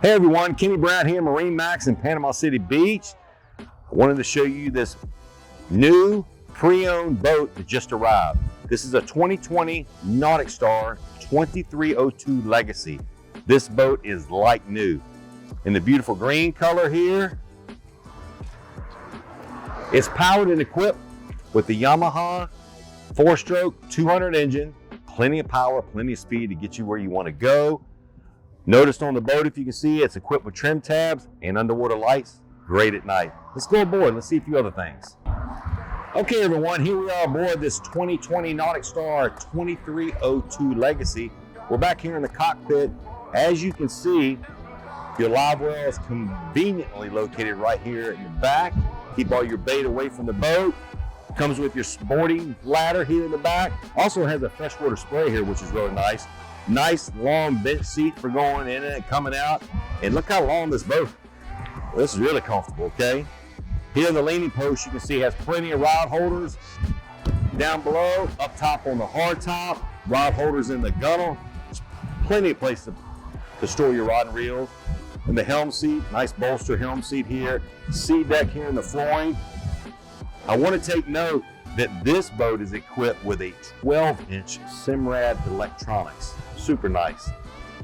Hey everyone, Kenny Brown here, MarineMax in Panama City Beach. I wanted to show you this new pre-owned boat that just arrived. This is a 2020 Nauticstar 2302 Legacy. This boat is like new. In the beautiful green color here. It's powered and equipped with the Yamaha 4-stroke 200 engine. Plenty of power, plenty of speed to get you where you want to go. Notice on the boat, if you can see, it's equipped with trim tabs and underwater lights. Great at night. Let's go aboard. Let's see a few other things. Okay, everyone, here we are aboard this 2020 Nauticstar 2302 Legacy. We're back here in the cockpit. As you can see, your live well is conveniently located right here in the back. Keep all your bait away from the boat. Comes with your sporting ladder here in the back. Also has a freshwater spray here, which is really nice. Nice long bench seat for going in and coming out. And look how long this boat. Well, this is really comfortable, okay? Here in the leaning post, you can see has plenty of rod holders. Down below, up top on the hard top, rod holders in the gunnel. There's plenty of place to store your rod and reels. And the helm seat, nice bolster helm seat here. Seat deck here in the flooring. I want to take note that this boat is equipped with a 12-inch Simrad electronics. Super nice.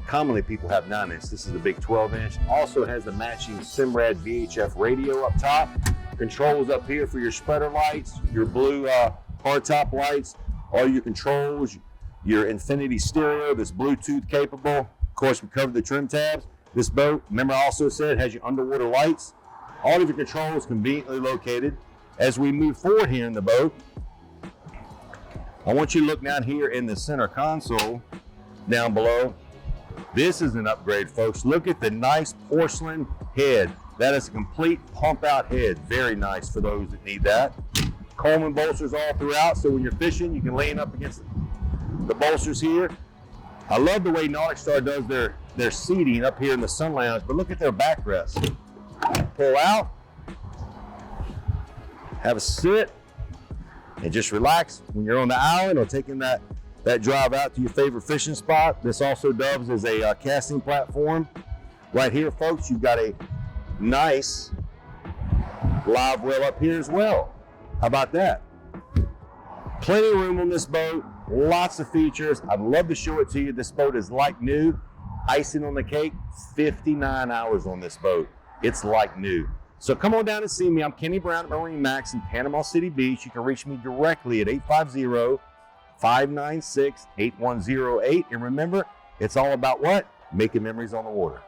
Commonly people have 9-inch. This is the big 12-inch. Also has the matching Simrad VHF radio up top. Controls up here for your spreader lights, your blue hardtop lights, all your controls, your infinity stereo that's Bluetooth capable. Of course, we covered the trim tabs. This boat, remember I also said, has your underwater lights. All of your controls conveniently located. As we move forward here in the boat, I want you to look down here in the center console down below. This is an upgrade, folks. Look at the nice porcelain head. That is a complete pump out head. Very nice for those that need that. Coleman bolsters all throughout, so when you're fishing, you can lean up against the bolsters here. I love the way Nauticstar does their seating up here in the sun lounge, but look at their backrest. Pull out, have a sit, and just relax when you're on the island or taking that drive out to your favorite fishing spot. This also doubles as a casting platform. Right here, folks, you've got a nice live well up here as well. How about that? Plenty of room on this boat, lots of features. I'd love to show it to you. This boat is like new. Icing on the cake, 59 hours on this boat. It's like new. So come on down and see me. I'm Kenny Brown at MarineMax in Panama City Beach. You can reach me directly at 850-596-8108. And remember, it's all about what? Making memories on the water.